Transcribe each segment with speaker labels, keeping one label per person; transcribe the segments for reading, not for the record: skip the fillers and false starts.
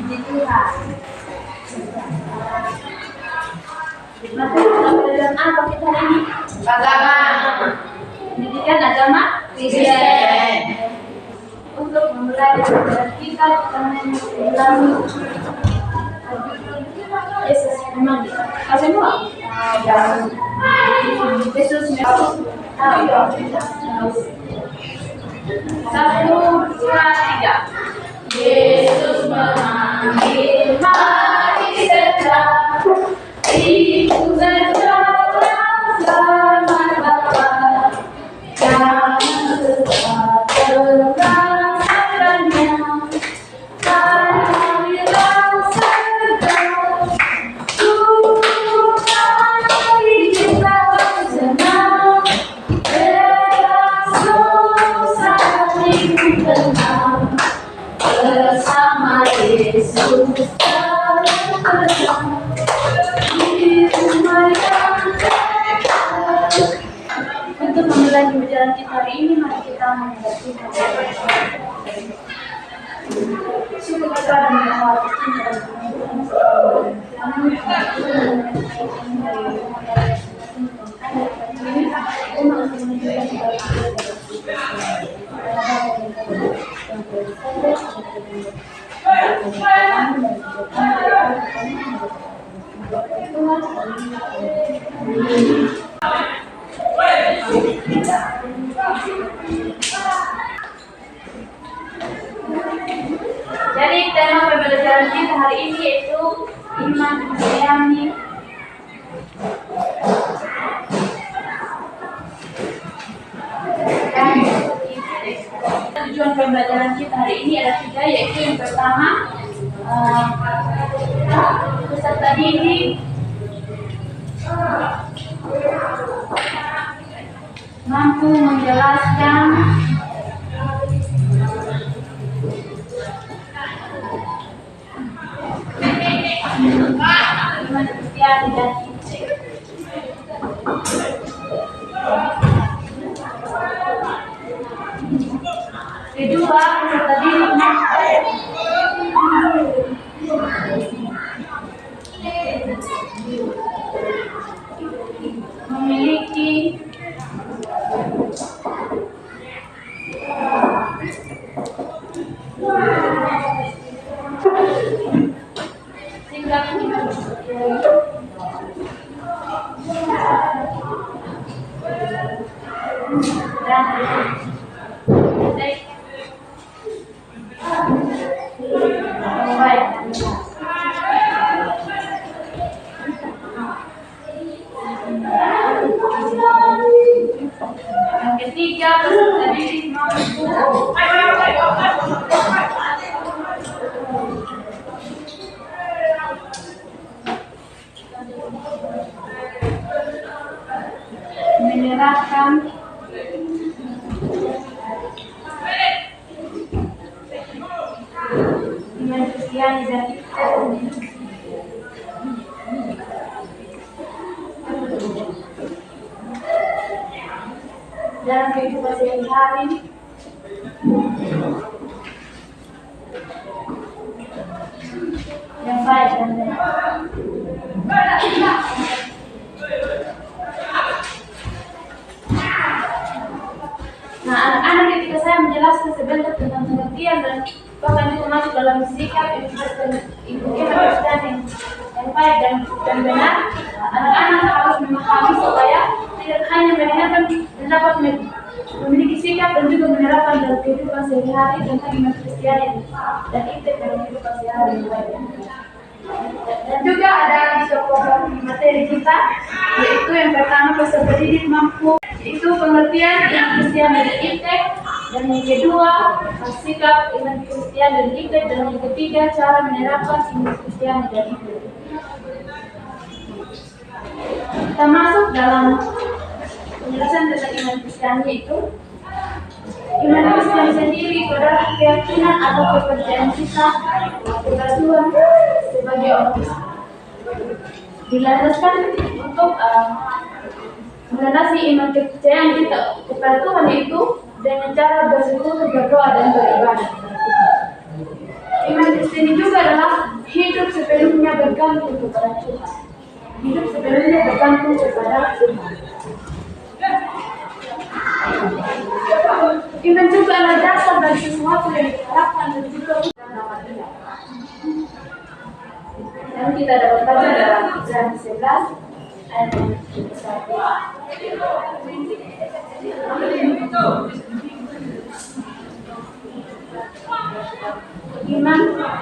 Speaker 1: di Tuhan. Materi pelajaran apa kita hari ini?
Speaker 2: Agama.
Speaker 1: Pendidikan agama Kristen. Untuk memulai pelajaran kita mengulangi Yesus memang kasih semua. Yesus memang. Satu, dua, tiga. Yesus memanggil, mari sedang itu sejalan selamat Bapa. Jangan tetap terrasakannya, marilah sedang mari kita bersenang, berasal saling tenang bersama Yesus terang. Untuk memulai pelajaran kita hari ini, mari kita menghadapi syukur kita dan berdoa Jadi tema pembelajaran kita hari ini yaitu iman Kristiani. Tujuan pembelajaran kita hari ini ada 3, yaitu yang pertama, peserta didik mampu menjelaskan iman Kristiani dan etik. Kedua, peserta didik memiliki sikap iman dan baik. Yang ketiga, peserta didik mampu menerapkan iman Kristiani dan etik dalam kehidupan sehari-hari. Yang baik dan benar. Nah, anak-anak, ketika saya menjelaskan sebentar tentang pengertian dan bahkan itu masuk dalam sikap ibu kita Kristen yang baik dan benar, anak-anak harus memahami supaya tidak hanya mendengarkan dan dapat memiliki sikap dan juga menerapkan dalam kehidupan sehari-hari tentang iman Kristiani dan etik dalam kehidupan sehari-hari. Dan juga ada di sebuah materi kita, yaitu yang pertama, peserta didik mampu, itu pengertian iman Kristiani dan etik, dan yang kedua, sikap iman Kristiani dan etik, dan yang ketiga, cara menerapkan iman Kristiani dan etik. Kita masuk dalam penjelasan tentang iman Kristiani itu. Iman Kristiani sendiri adalah keyakinan atau kepercayaan kita kepada Tuhan sebagai orang Kristen. Dilandaskan untuk melandasi iman kepercayaan kita kepada Tuhan itu dengan cara bersyukur, berdoa dan beribadah. Iman Kristen juga adalah bergantung kepada Tuhan. Hidup sebenarnya bergantung kepada Tuhan. Iman juga adalah dasar dari sesuatu yang diharapkan dan juga nama Dia. Dan kita dapat baca dalam Ibrani 11 ayat 1.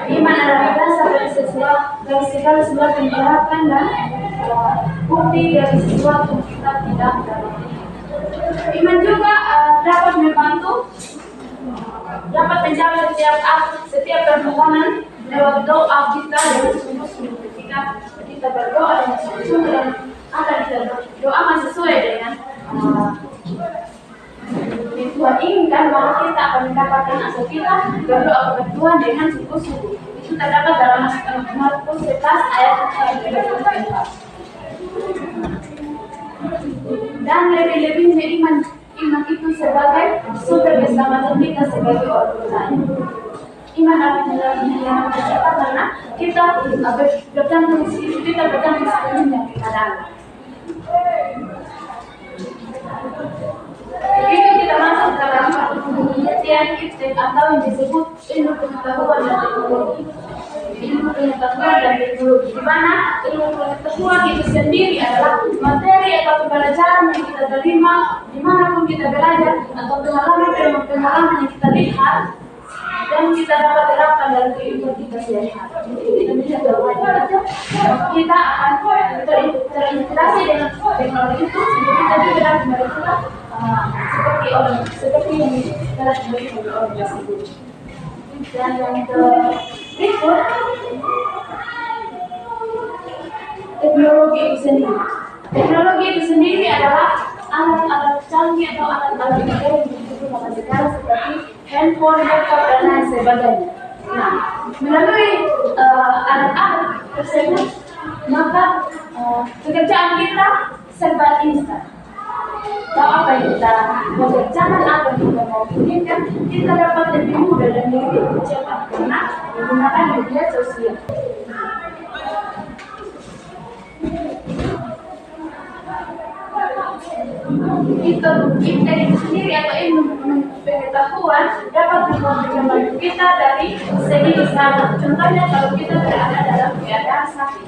Speaker 1: Iman adalah dasar dari segala sesuatu yang diharapkan dan bukti dari sesuatu yang kita tidak dapat. Iman juga dapat membantu, dapat menjawab setiap permohonan lewat doa kita dengan sungguh-sungguh. Ketika kita berdoa dengan sungguh-sungguh dan doa sesuai dengan Tuhan inginkan, maka kita akan mendapatkan asal kita berdoa kepada Tuhan dengan sungguh-sungguh. Itu terdapat dalam Markus 11 ayat 34. Dan lebih-lebihnya iman itu sebagai sumber keselamatan kita sebagai orang percaya. Iman adalah yang siapa karena kita bergantung sepenuhnya kepada Allah. Begitu kita masuk dalam penelitian IPTEK atau yang disebut ilmu pengetahuan dan teknologi. Ilmu pengetahuan dan teknologi, di mana ilmu pengetahuan itu sendiri adalah materi atau pembelajaran yang kita terima dimanapun kita belajar, atau pengalaman yang kita lihat dan kita dapat terapkan dalam kehidupan kita sehari-hari. Kita akan terinspirasi dengan teknologi itu, kita juga dapat melakukan seperti yang telah diberikan oleh orang tersebut. Dan yang berikut, teknologi itu sendiri. Teknologi itu sendiri adalah alat-alat canggih atau alat-alat modern yang digunakan sekarang seperti handphone, laptop, dan lain sebagainya. Nah, melalui alat-alat tersebut, maka pekerjaan kita serba instan. Tahu apa yang kita mengerjakan, apa yang kita mau inginkan, kita dapat lebih mudah dan lebih cepat karena menggunakan media sosial. Itu sendiri atau ilmu pengetahuan dapat membantu kita dari segi usaha. Contohnya kalau kita berada dalam keadaan sakit,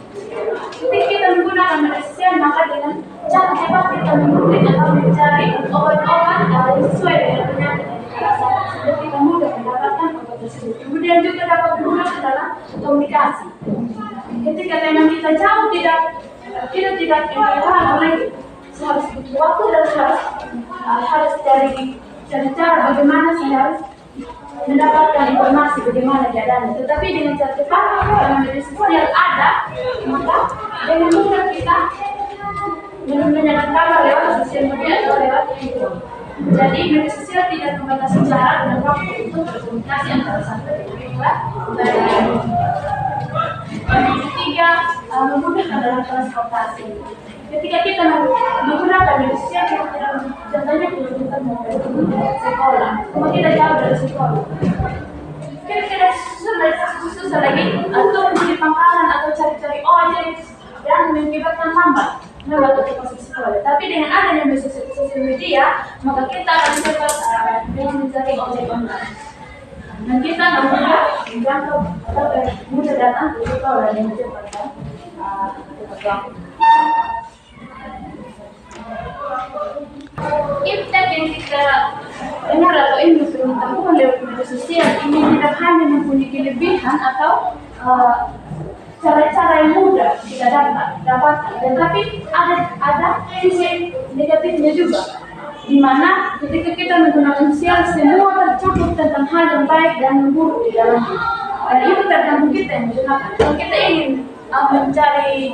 Speaker 1: ketika kita menggunakan media sosial, maka dengan cara cepat kita mengulik atau mencari obat-obat yang sesuai dengan penyakit yang kita rasakan, sehingga kita mudah mendapatkan obat tersebut. Kemudian juga dapat menggunakan dalam komunikasi. Ketika memang kita jauh tidak lagi, harus butuh waktu dan harus cari cara bagaimana sih harus mendapatkan informasi bagaimana keadaannya. Tetapi dengan cara cepat, karena media sosial ada, maka dengan mudah kita mendengarkan kabar lewat sosial media atau lewat handphone. Jadi media sosial tidak membatasi cara dan waktu untuk berkomunikasi antara satu dengan lain. Yang ketiga, memudahkan dalam transportasi. Ketika kita menggunakan media sosial, contohnya kita mau sekolah, kalau kita jauh dari sekolah, kita tidak susah lagi atau di pangkalan atau cari-cari ojek dan menyebabkan lambat lewat masuk sekolah. Tapi dengan adanya sosial media, maka kita akan cepat dengan mencari ojek online. Dan kita mudah menjangkau atau mudah datang ke sekolah dengan cepat dan waktu. IPTEK yang kita dengar atau ilmu pengetahuan lewat media sosial ini tidak hanya mempunyai kelebihan atau cara-cara yang mudah kita dapatkan, tetapi ada sisi negatifnya juga, di mana ketika kita menggunakan sosial semua tercakup tentang hal yang baik dan yang buruk di dalamnya. Dan itu tergantung kita yang menggunakan. Kalau kita ingin mencari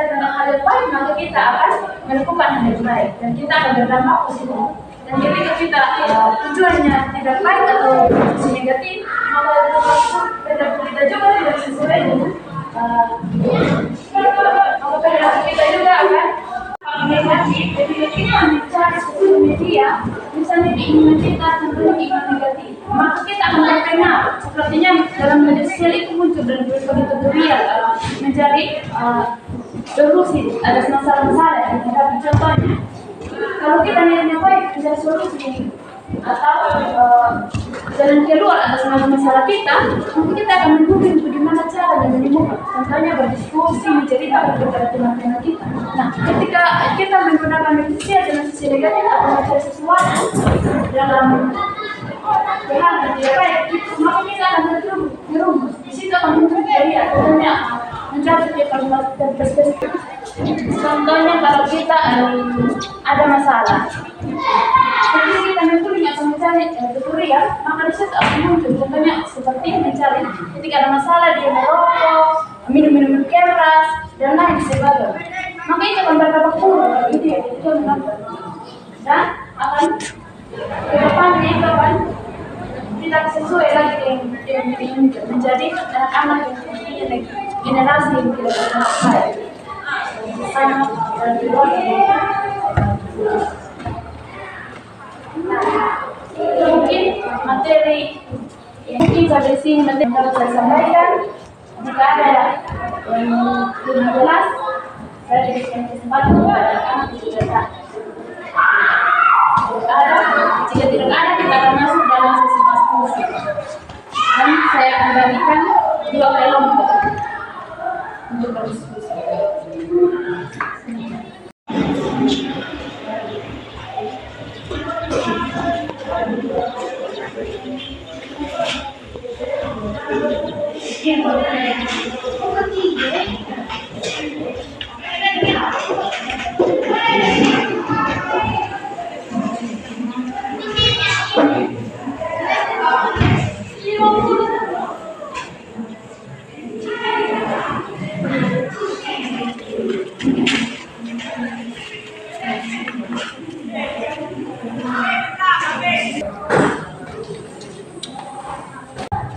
Speaker 1: tentang hal yang baik, maka kita akan melakukan hal yang baik dan kita akan berdampak positif. Dan ketika kita tujuannya tidak baik atau sisi negatif, maka kita juga tidak sesuai dengan maka kita juga akan negatif. Ketika kita mencari sosial media, misalnya keinginan kita tentang iklan negatif, maka kita akan terpengaruh sepertinya dalam media sosial itu muncul dan berbagai tutorial mencari solusi atas masalah-masalah yang dihadapi. Contohnya, kalau kita niatnya baik mencari solusi atau jalan keluar atas masalah kita, nanti kita akan menunjukkan bagaimana cara dan menemukan. Contohnya berdiskusi, menceritakan kepada teman-teman kita. Nah, ketika kita menggunakan media sosial dengan sisi negatif atau mencari sesuatu dalam hal yang tidak baik, maka kita akan terjerumus. Di situ akan muncul dari adanya mencari kalimat dan perspektif. Contohnya kalau kita ada masalah, ketika kita mencuri atau mencari tutorial, maka di situ akan muncul. Contohnya seperti mencari ketika ada masalah dia merokok, minum keras dan lain sebagainya. Maka itu akan berdampak buruk bagi dia. Dan akan ke depannya itu akan tidak sesuai lagi yang menjadi anak-anak yang punya generasi yang tidak pernah baik. Sangat mungkin materi yang kita di sini materi yang saya sampaikan. Jika ada yang belum jelas, saya diberikan kesempatan kepada anak kita. Jika tidak ada, kita akan masuk dalam sesi diskusi. Dan saya akan bagikan 2 kelompok untuk berdiskusi.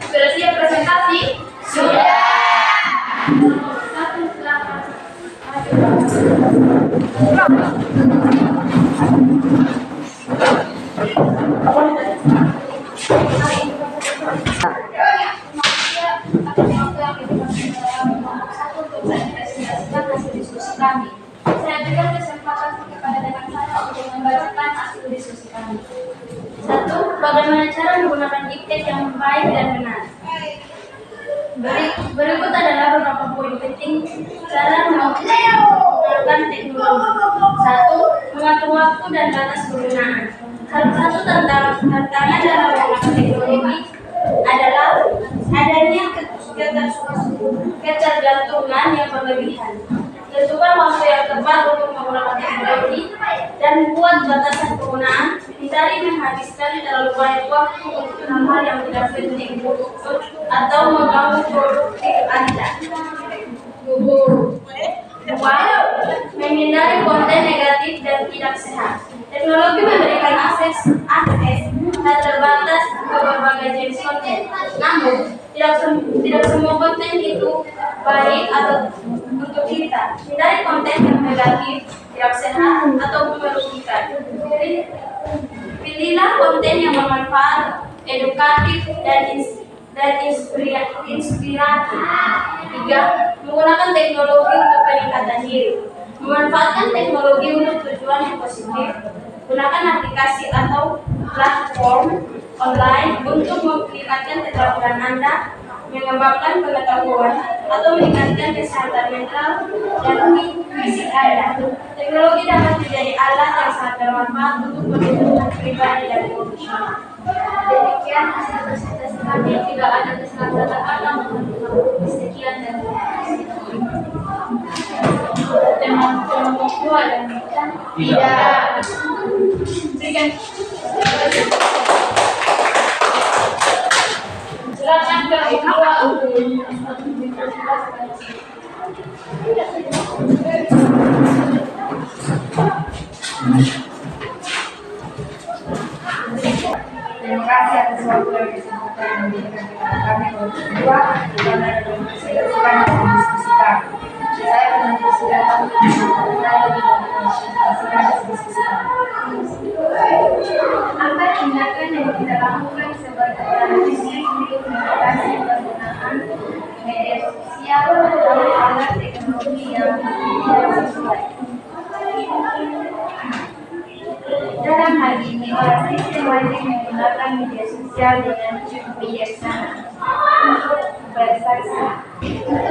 Speaker 1: Sudah siap presentasi? Sudah. Satu silakan. Kami. Saya berikan kesempatan kepada rekan saya untuk membacakan hasil diskusi kami. 1. Bagaimana cara menggunakan iptek yang baik dan benar? Berikut adalah beberapa poin penting cara menggunakan teknologi. 1. Mengatur waktu dan batas penggunaan. Salah satu tantangan dalam menggunakan teknologi adalah adanya ketergantungan yang berlebihan. Tentukan waktu yang tepat untuk menggunakan teknologi dan buat batasan penggunaan. Hindari menghabiskan terlalu banyak waktu untuk hal-hal yang tidak penting atau mengganggu produktif Anda. 2. Menghindari konten negatif dan tidak sehat. Teknologi memberikan akses tak terbatas ke berbagai jenis konten. Namun, tidak semua konten itu baik atau untuk kita. Hindari konten yang negatif, tidak sehat, atau merugikan. Pilihlah konten yang bermanfaat, edukatif, dan inspiratif. 3. Menggunakan teknologi untuk peningkatan diri. Memanfaatkan teknologi untuk tujuan yang positif. Gunakan aplikasi atau platform online untuk meningkatkan keterampilan Anda, mengembangkan pengetahuan, atau meningkatkan kesehatan mental dan fisik Anda. Teknologi dapat menjadi alat yang sangat bermanfaat untuk kehidupan pribadi dan profesional. Demikian hasil presentasi kami. Jika ada kesalahan kata, sekian dan kelompok 2 dan tidak. Berikan. Silakan kelompok 2 untuk
Speaker 2: terima kasih atas waktu dan kesempatan yang diberikan kepada kami berdua karena ada mempersilakan mendiskusikan. Saya akan mempersilakan saya mempresentasikan diskusi kami. Apa tindakan yang kita lakukan sebagai transisi untuk sosial dengan bijaksana untuk bersaksi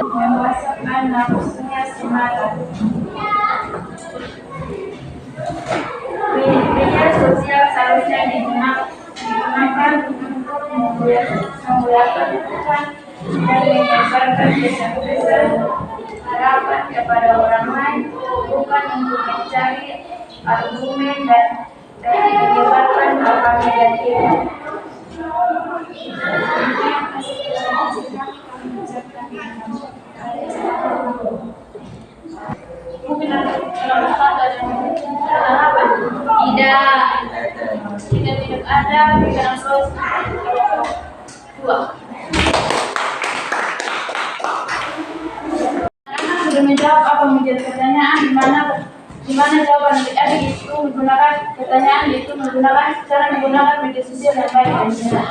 Speaker 2: memasukkan nafsunya semangat. Media sosial seharusnya digunakan untuk melakukan dan menyebarkan pesan-pesan harapan kepada orang lain, bukan untuk mencari argumen dan menyebarkan hal-hal negatif.
Speaker 1: Mungkin ada salah satu ada apa? Tidak ada pikiran sos dua. Anak sudah menjawab apa menjadi pertanyaan di mana jawaban adik itu menggunakan pertanyaan itu menggunakan cara menggunakan media sosial yang baik dan benar.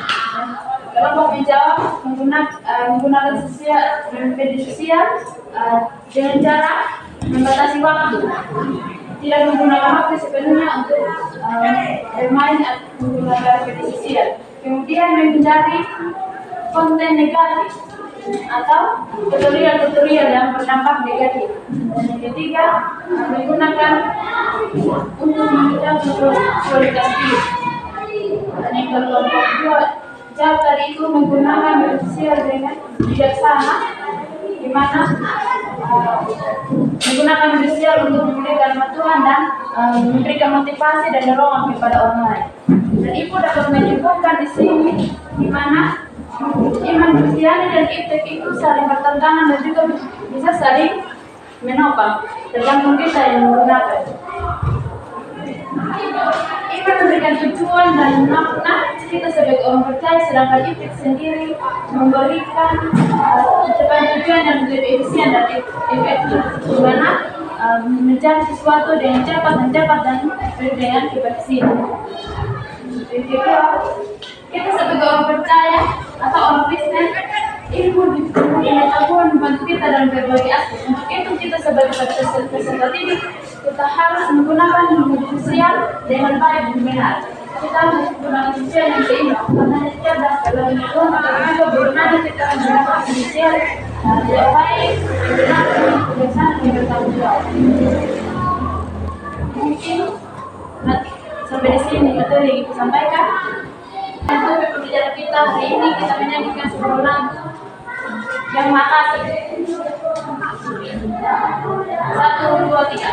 Speaker 1: Kelompok menjawab menggunakan media sosial dengan cara membatasi waktu, tidak menggunakan waktu sepenuhnya untuk bermain atau menggunakan media sosial. Kemudian menghindari konten negatif atau tutorial yang berdampak negatif. Dan yang ketiga, menggunakan untuk menunjukkan kualitas diri. Dan yang kelompok kedua, jawab tadi itu menggunakan media sosial dengan bijaksana, di mana menggunakan media sosial untuk memberikan bantuan dan memberikan motivasi dan dorongan kepada orang lain. Dan ibu dapat menyebutkan di sini di mana iman Kristiani dan iptek itu saling bertentangan dan juga bisa saling menopang, tergantung kita yang menggunakan. Iman memberikan tujuan dan makna kita sebagai orang percaya, sedangkan iptek sendiri memberikan tujuan yang lebih efisien dan efektif, di mana mencari sesuatu dengan cepat dan dengan kebersihan. Jadi kita sebagai orang percaya atau orang Kristen, ilmu pengetahuan membantu kita dalam berbagai aspek. Untuk itu kita sebagai peserta didik, kita harus menggunakan media sosial dengan baik dan benar. Kita harus menggunakan sosial yang seimbang, karena cerdas dalam lingkungan, tapi juga bagaimana kita menggunakan sosial yang baik, benar, dan kebiasaan yang bertanggung jawab. Mungkin sampai di sini materi yang kita sampaikan. Untuk pembelajaran kita hari ini, kita menyanyikan sebuah lagu yang makasih. 1, 2, 3.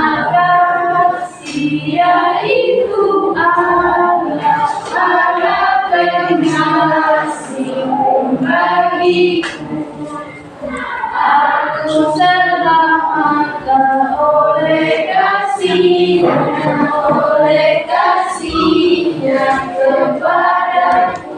Speaker 1: Makasih yaitu Allah, atas kasih-Mu bagiku. Aku selamat oleh kasih-Nya kepadaku.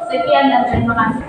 Speaker 1: Sekian dan terima kasih.